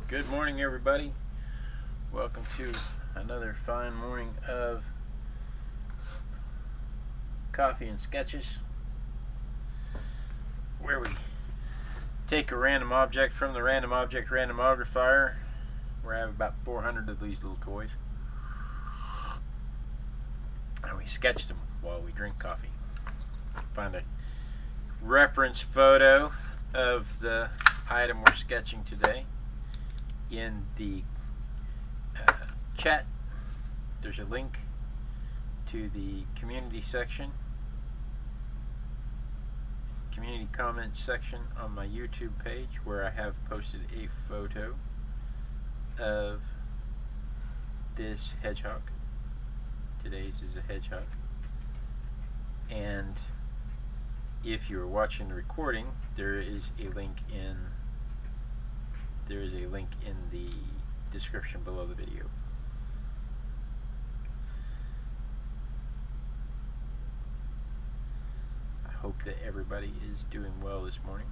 Good morning, everybody. Welcome to another fine morning of coffee and sketches, where we take a random object from the Random Object Randomogrifier, where I have about 400 of these little toys, and we sketch them while we drink coffee. Find a reference photo of the item we're sketching today in the chat. There's a link to the community section, community comments section on my YouTube page, where I have posted a photo of this hedgehog. Today's is a hedgehog. And if you're watching the recording, there is a link in the description below the video. I hope that everybody is doing well this morning.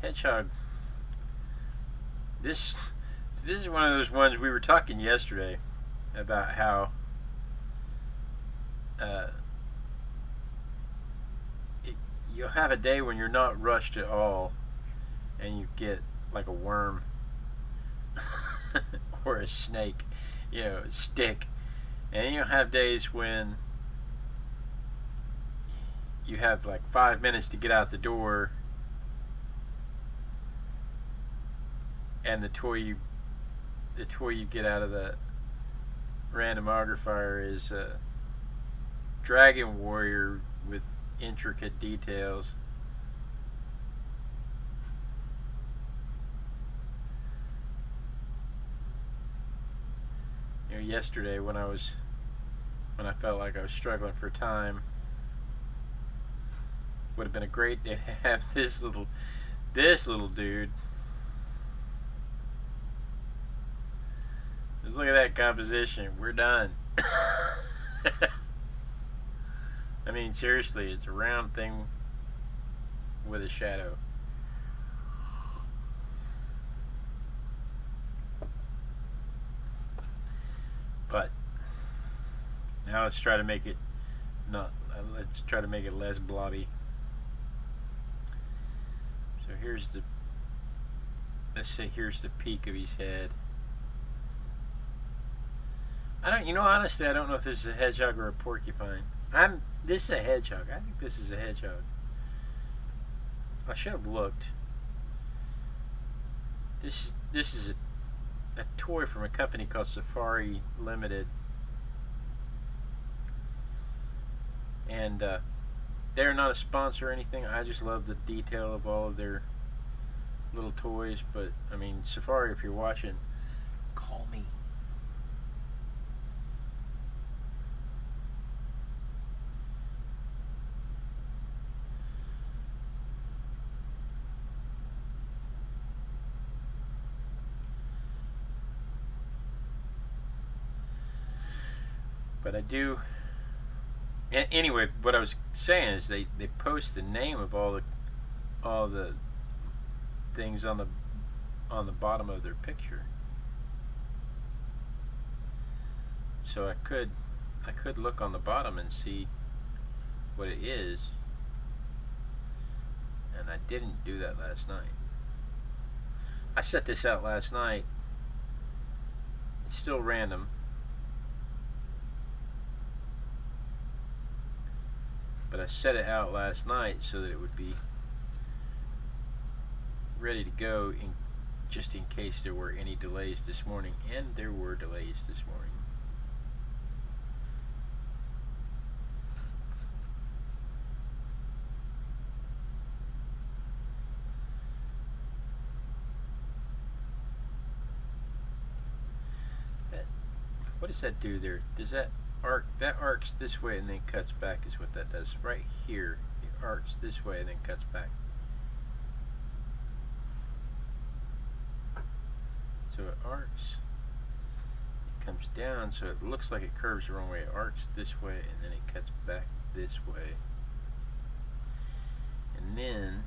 Hedgehog. This is one of those ones we were talking yesterday about how you'll have a day when you're not rushed at all and you get like a worm or a snake, a stick, and you'll have days when you have like 5 minutes to get out the door and the toy you get out of the randomogrifier is a dragon warrior with intricate details. Yesterday when I felt like I was struggling for time, would have been a great day to have this little dude. Just look at that composition. We're done. I mean, seriously, it's a round thing with a shadow. But now let's try to make it less blobby. So here's the peak of his head. Honestly, I don't know if this is a hedgehog or a porcupine. This is a hedgehog. I think this is a hedgehog. I should have looked. This is a toy from a company called Safari Limited, and they're not a sponsor or anything. I just love the detail of all of their little toys. But I mean, Safari, if you're watching, call me. But I do. Anyway, what I was saying is they post the name of all the things on the bottom of their picture. So I could look on the bottom and see what it is, and I didn't do that last night. I set this out last night. It's still random. But I set it out last night so that it would be ready to go just in case there were any delays this morning. And there were delays this morning. What does that do there? Does that arcs this way and then cuts back is what that does. Right here, it arcs this way and then cuts back. So it arcs, it comes down, so it looks like it curves the wrong way. It arcs this way and then it cuts back this way. And then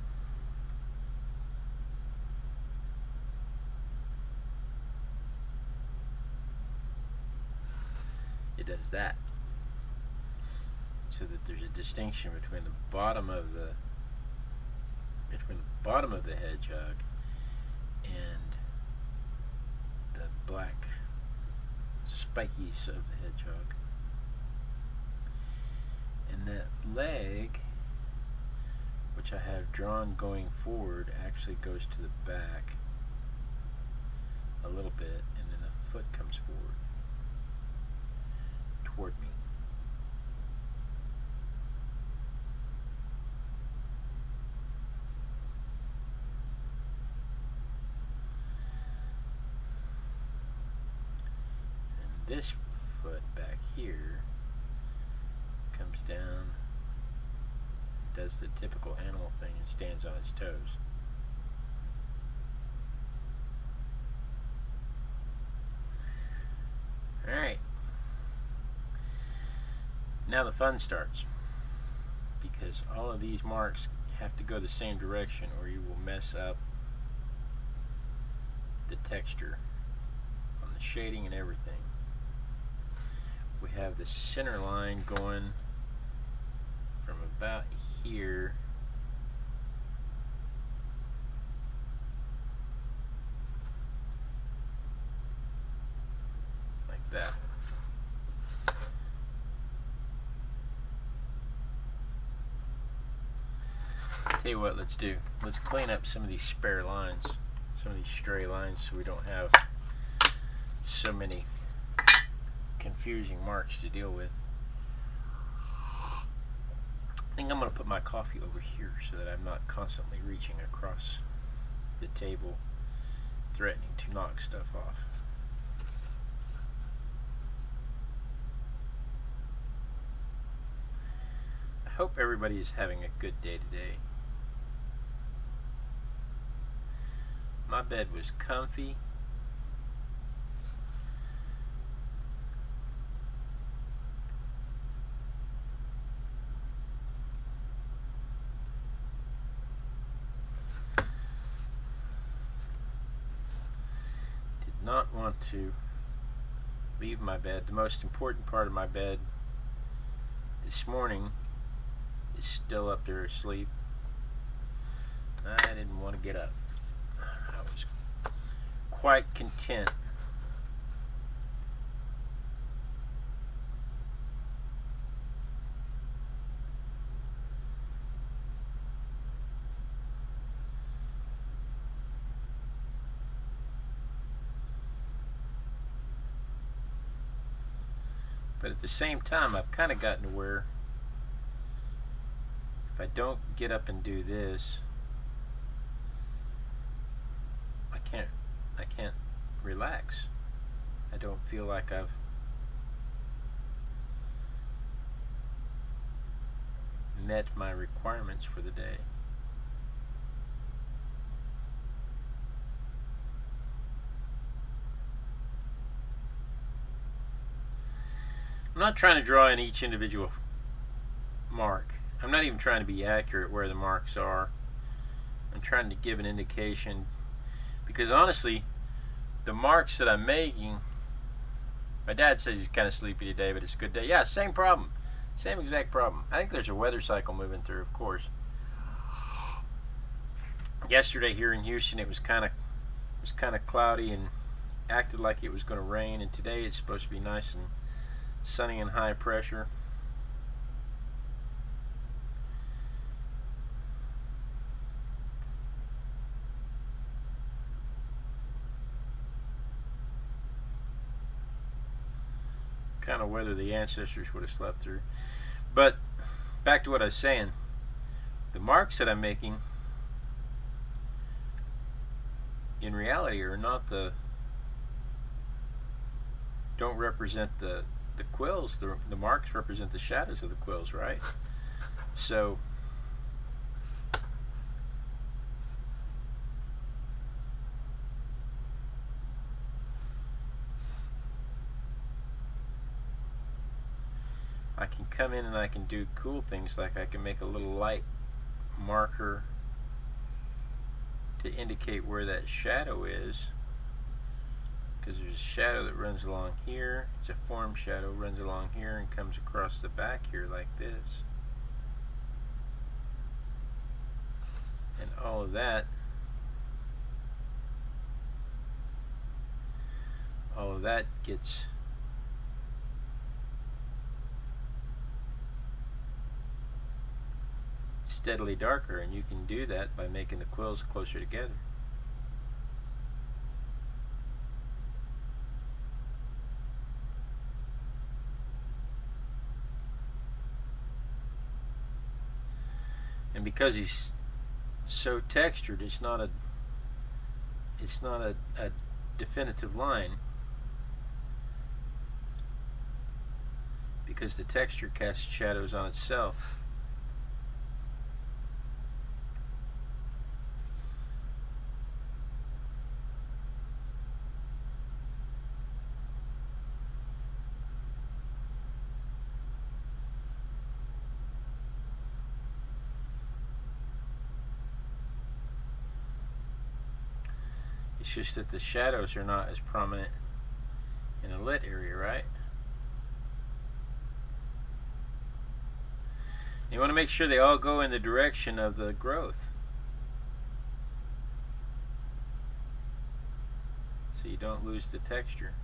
it does that, so that there's a distinction between the bottom of the hedgehog and the black spikies of the hedgehog. And that leg, which I have drawn going forward, actually goes to the back a little bit, and then the foot comes forward toward me. And this foot back here comes down, does the typical animal thing, and stands on its toes. Alright. Now the fun starts, because all of these marks have to go the same direction or you will mess up the texture on the shading and everything. We have the center line going from about here like that. Tell you what, let's clean up some of these spare lines, some of these stray lines, so we don't have so many confusing marks to deal with. I think I'm going to put my coffee over here so that I'm not constantly reaching across the table threatening to knock stuff off. I hope everybody is having a good day today. My bed was comfy. Did not want to leave my bed. The most important part of my bed this morning is still up there asleep. I didn't want to get up. I was quite content but at the same time I've kind of gotten to where if I don't get up and do this, I can't relax. I don't feel like I've met my requirements for the day. I'm not trying to draw in each individual mark. I'm not even trying to be accurate where the marks are. I'm trying to give an indication, because honestly, the marks that I'm making, my dad says he's kind of sleepy today, but it's a good day. Yeah, same problem. Same exact problem. I think there's a weather cycle moving through, of course. Yesterday here in Houston, it was kind of cloudy and acted like it was going to rain, and today it's supposed to be nice and sunny and high pressure. Kind of weather the ancestors would have slept through. But back to what I was saying, the marks that I'm making in reality are not don't represent the quills. The marks represent the shadows of the quills, right? So I can come in and I can do cool things, like I can make a little light marker to indicate where that shadow is, because there's a shadow that runs along here. It's a form shadow, runs along here and comes across the back here like this. And all of that gets steadily darker, and you can do that by making the quills closer together. And because he's so textured, it's not a definitive line, because the texture casts shadows on itself. It's just that the shadows are not as prominent in a lit area, right? You want to make sure they all go in the direction of the growth, so you don't lose the texture.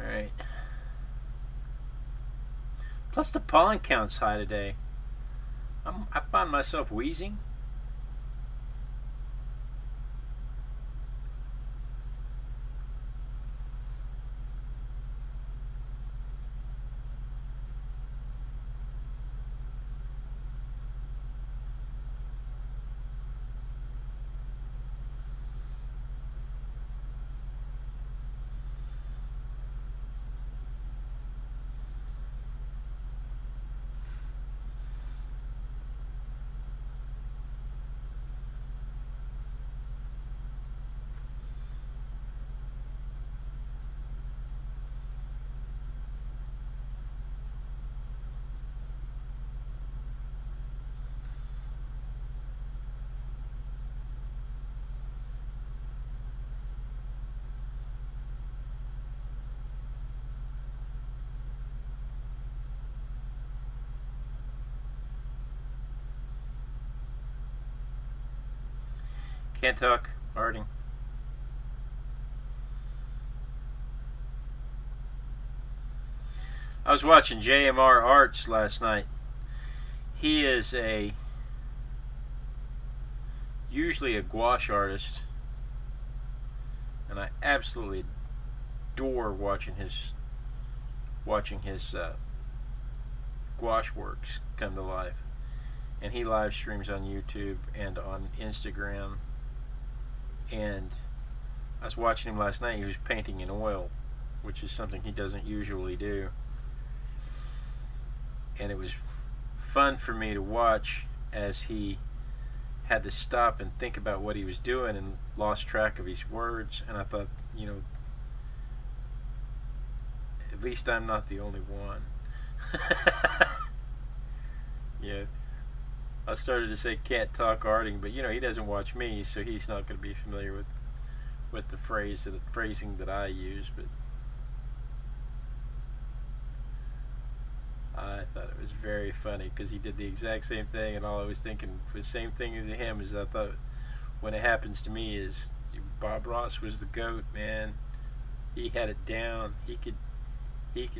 Alright. Plus the pollen count's high today. I found myself wheezing. Can't talk, arting. I was watching JMR Arts last night. He is usually a gouache artist, and I absolutely adore watching his gouache works come to life. And he live streams on YouTube and on Instagram. And I was watching him last night. He was painting in oil, which is something he doesn't usually do. And it was fun for me to watch as he had to stop and think about what he was doing and lost track of his words. And I thought, you know, at least I'm not the only one. Yeah. I started to say can't talk arting, but you know, he doesn't watch me, so he's not going to be familiar with the phrasing that I use. But I thought it was very funny because he did the exact same thing, and all I was thinking the same thing to him as I thought when it happens to me is Bob Ross was the GOAT, man. He had it down. He could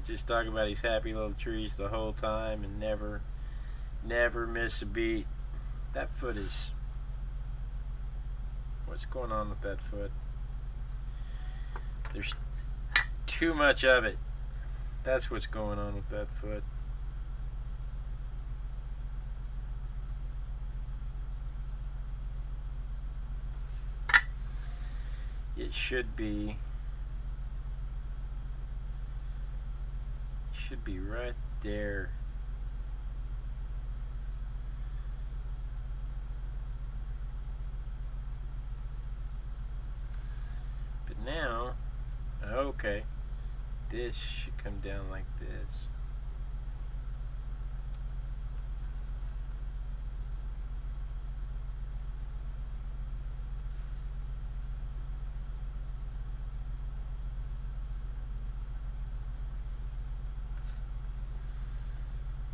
just talk about his happy little trees the whole time and never miss a beat. That foot is... What's going on with that foot? There's too much of it. That's what's going on with that foot. It should be right there. Okay, this should come down like this.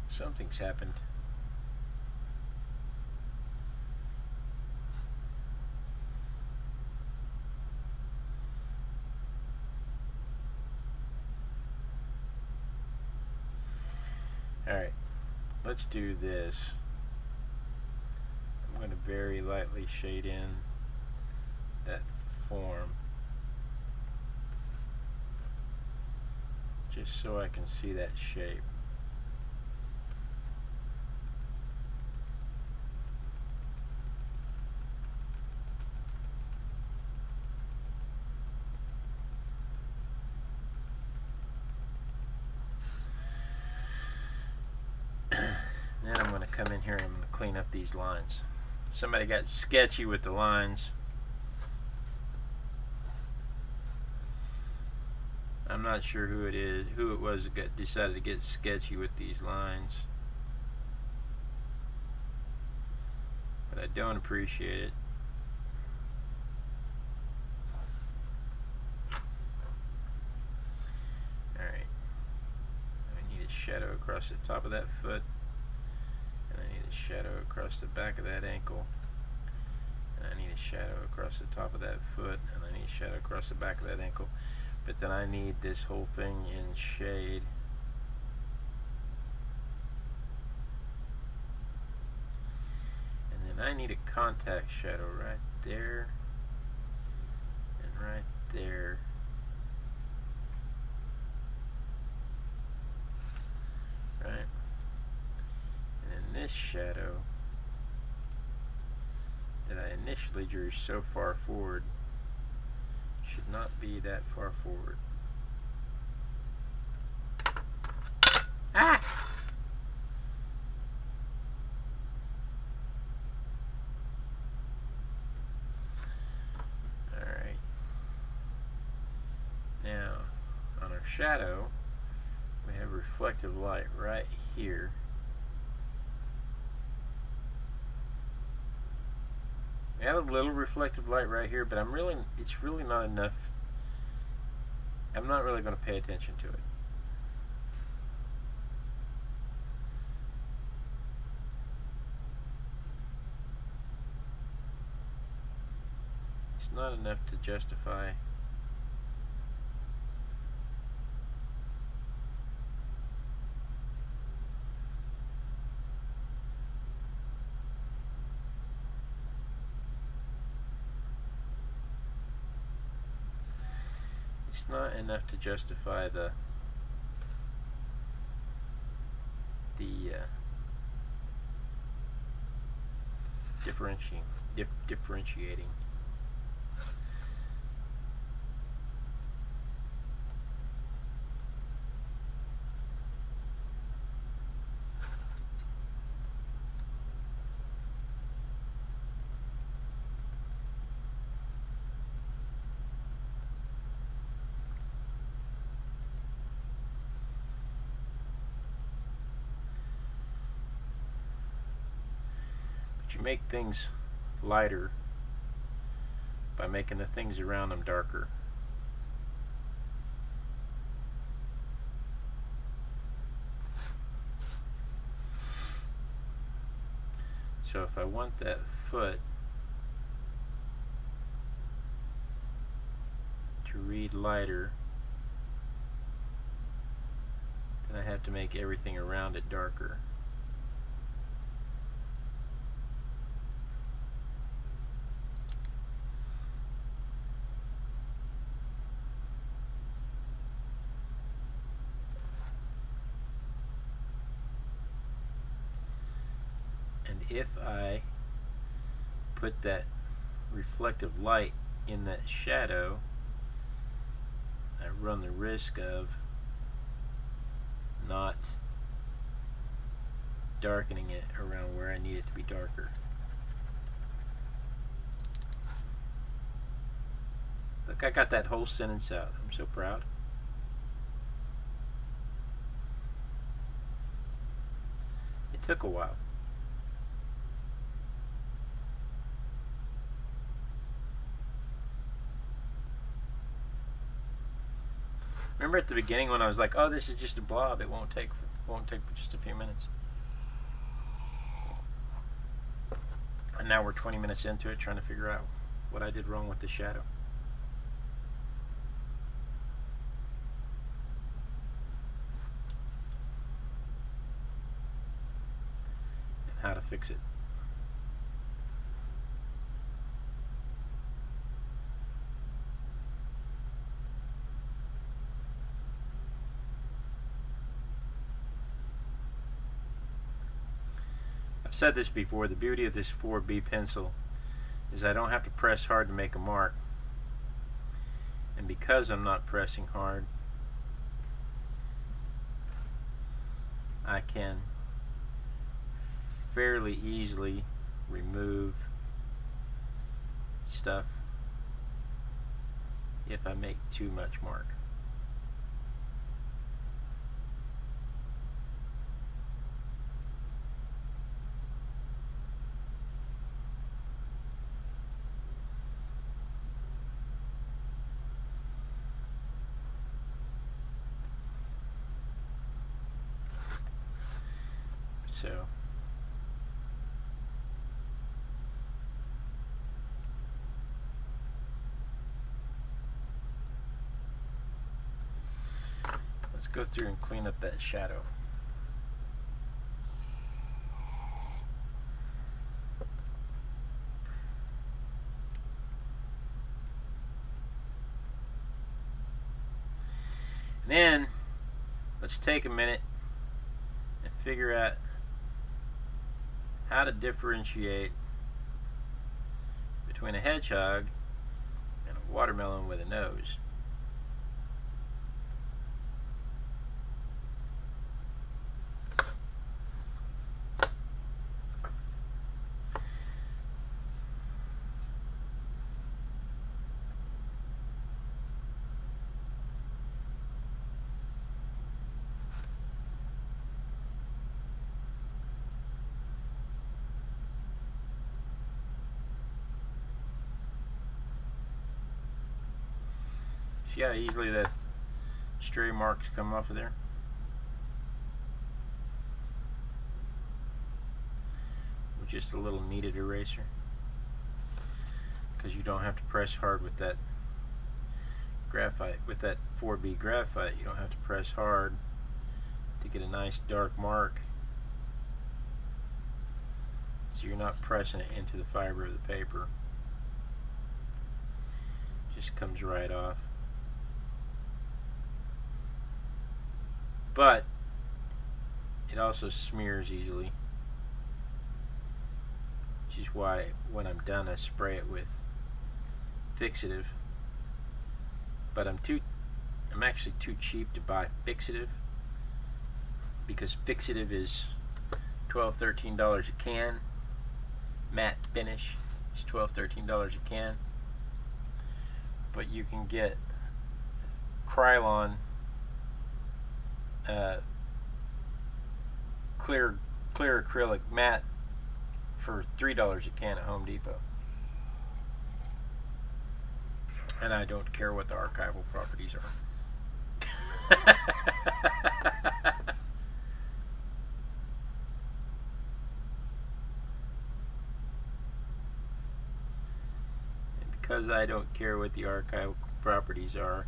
Something's happened. Alright, let's do this. I'm going to very lightly shade in that form, just so I can see that shape. Then I'm going to come in here and I'm going to clean up these lines. Somebody got sketchy with the lines. I'm not sure who it was that decided to get sketchy with these lines, but I don't appreciate it. Alright, I need a shadow across the top of that foot, and I need a shadow across the back of that ankle, and I need a shadow across the top of that foot, and I need a shadow across the back of that ankle. But then I need this whole thing in shade. And then I need a contact shadow right there and right there. Right? And then this shadow that I initially drew so far forward should not be that far forward. Ah! Alright. Now, on our shadow, we have reflective light right here. I have a little reflective light right here, but it's really not enough. I'm not really going to pay attention to it. It's not enough to justify the differentiating. You make things lighter by making the things around them darker. So if I want that foot to read lighter, then I have to make everything around it darker. If I put that reflective light in that shadow, I run the risk of not darkening it around where I need it to be darker. Look, I got that whole sentence out. I'm so proud. Took a while. Remember at the beginning when I was like, "Oh, this is just a blob. It won't take just a few minutes." And now we're 20 minutes into it, trying to figure out what I did wrong with the shadow. And how to fix it. I've said this before, the beauty of this 4B pencil is I don't have to press hard to make a mark. And because I'm not pressing hard, I can fairly easily remove stuff if I make too much mark. So let's go through and clean up that shadow. And then let's take a minute and figure out how to differentiate between a hedgehog and a watermelon with a nose. See how easily the stray marks come off of there? With just a little kneaded eraser. Because you don't have to press hard with that graphite. With that 4B graphite, you don't have to press hard to get a nice dark mark. So you're not pressing it into the fiber of the paper. It just comes right off. But it also smears easily, which is why when I'm done I spray it with fixative. But I'm actually too cheap to buy fixative, because fixative is $12–13 a can. Matte finish is $12–13 a can. But you can get Krylon clear acrylic matte for $3 a can at Home Depot. And I don't care what the archival properties are. And because I don't care what the archival properties are,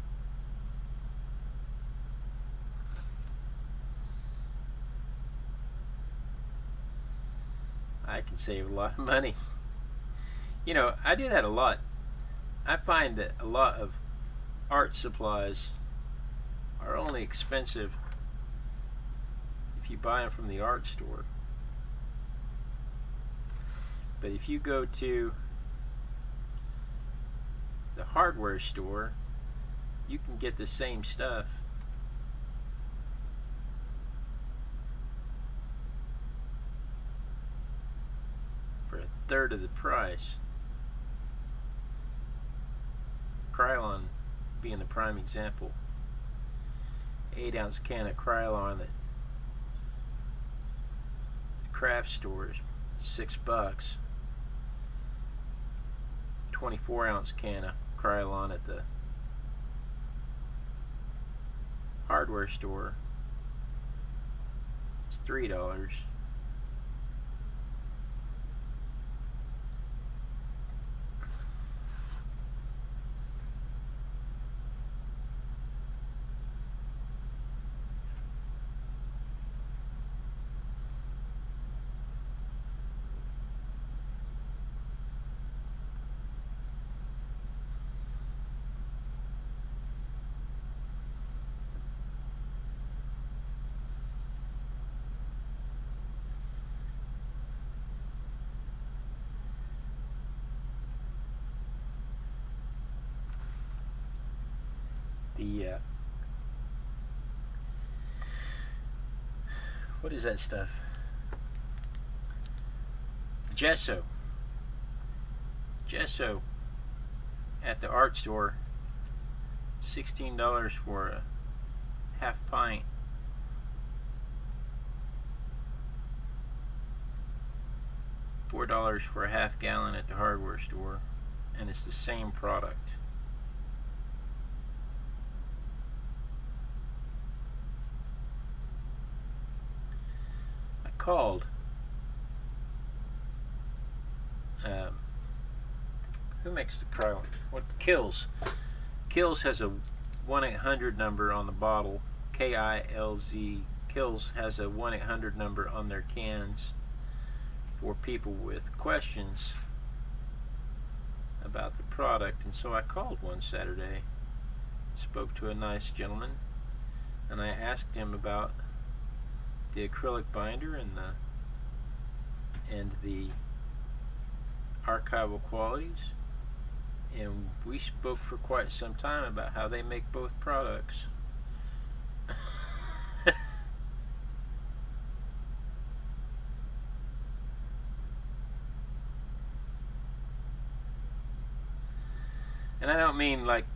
I can save a lot of money. You know, I do that a lot. I find that a lot of art supplies are only expensive if you buy them from the art store. But if you go to the hardware store, you can get the same stuff for a third of the price. Krylon being the prime example. 8-ounce can of Krylon that craft stores, $6. 24-ounce can of Krylon at the hardware store, it's $3. What is that stuff? Gesso at the art store, $16 for a half pint. $4 for a half gallon at the hardware store, and it's the same product. Called who makes the Krylon? What? Kills has a 1-800 number on the bottle. KILZ. Kills has a 1-800 number on their cans for people with questions about the product. And so I called one Saturday, spoke to a nice gentleman, and I asked him about the acrylic binder and the archival qualities, and we spoke for quite some time about how they make both products. And I don't mean like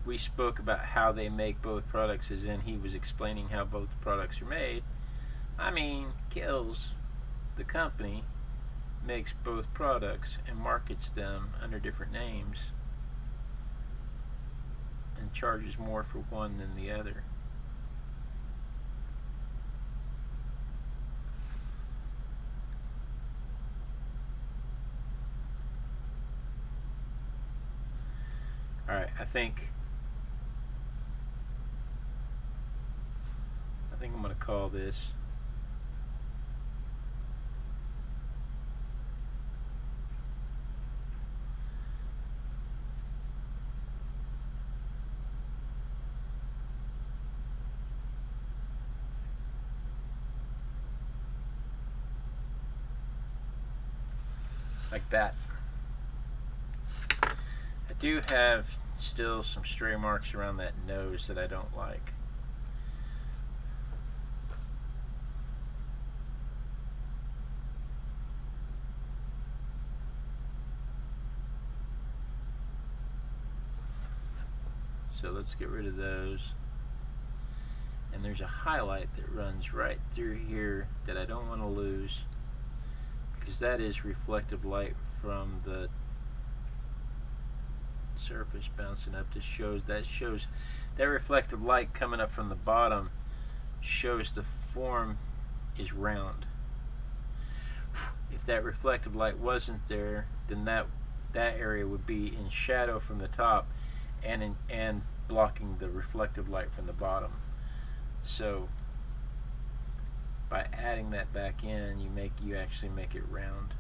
we spoke about how they make both products as in he was explaining how both products are made. I mean, Kills, the company, makes both products and markets them under different names and charges more for one than the other. Alright, I think I'm going to call this like that. I do have still some stray marks around that nose that I don't like. So let's get rid of those. And there's a highlight that runs right through here that I don't want to lose, because that is reflective light from the surface bouncing up. That reflective light coming up from the bottom shows the form is round. If that reflective light wasn't there, then that area would be in shadow from the top and blocking the reflective light from the bottom. So by adding that back in, you actually make it round.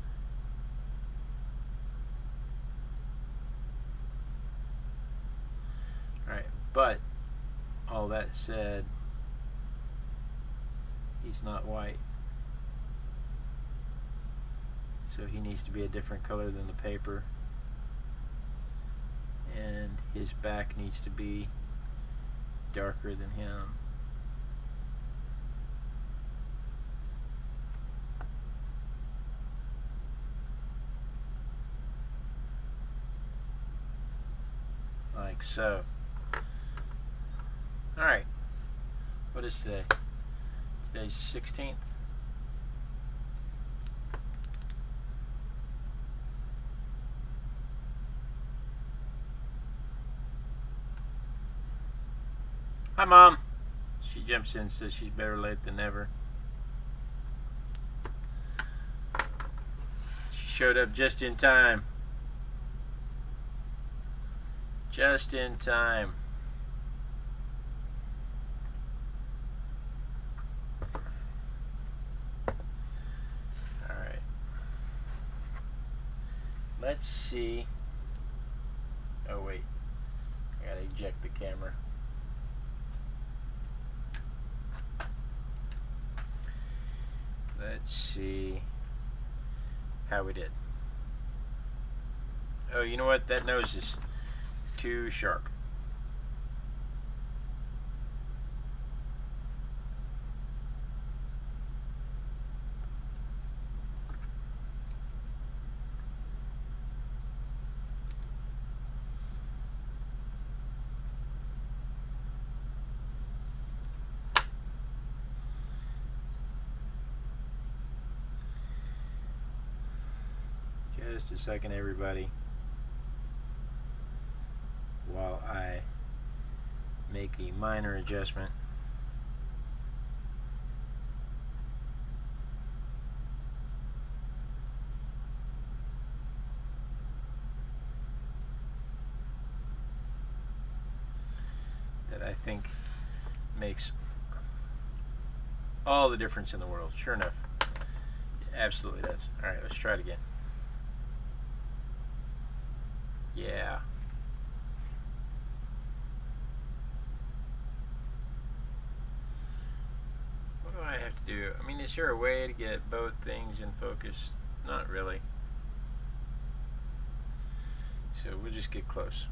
Alright, but all that said, he's not white, so he needs to be a different color than the paper, and his back needs to be darker than him. Like so. Alright, what is today? Today's 16th. Hi, Mom. She jumps in and says she's better late than never. She showed up just in time. Just in time. Alright. Let's see. Oh, wait. I gotta eject the camera. Let's see how we did. Oh, you know what? That nose is too sharp. Just a second, everybody, while I make a minor adjustment. That I think makes all the difference in the world. Sure enough, it absolutely does. Alright, let's try it again. Yeah. What do I have to do? I mean, is there a way to get both things in focus? Not really. So we'll just get close.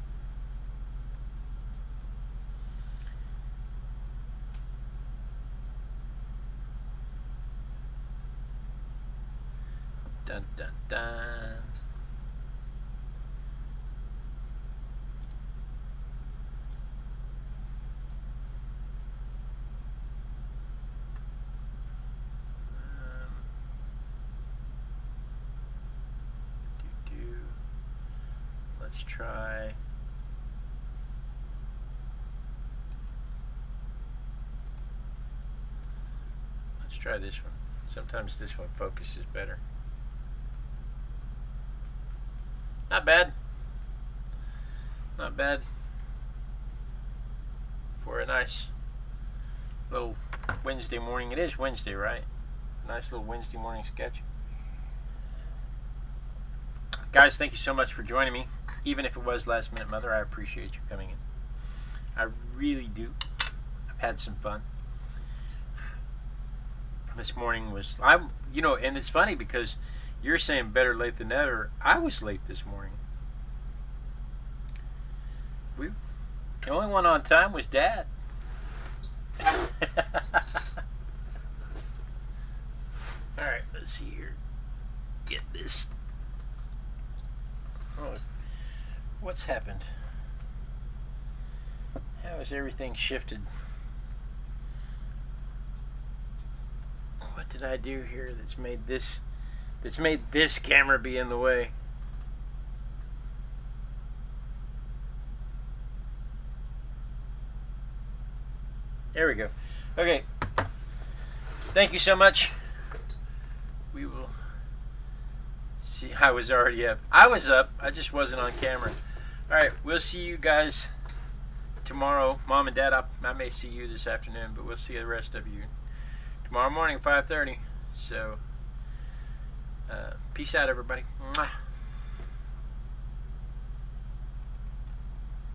Dun dun dun. Let's try. Let's try this one. Sometimes this one focuses better. Not bad. Not bad for a nice little Wednesday morning. It is Wednesday, right? Nice little Wednesday morning sketch. Guys, thank you so much for joining me. Even if it was last minute, Mother, I appreciate you coming in. I really do. I've had some fun. This morning was, and it's funny because you're saying better late than never. I was late this morning. The only one on time was Dad. Alright, let's see here. Get this. Oh, what's happened? How has everything shifted? What did I do here that's made this camera be in the way? There we go. Okay. Thank you so much. We will see. I was already up. I was up. I just wasn't on camera. Alright, we'll see you guys tomorrow. Mom and Dad, I may see you this afternoon, but we'll see the rest of you tomorrow morning, 5:30. So, peace out, everybody. Mwah.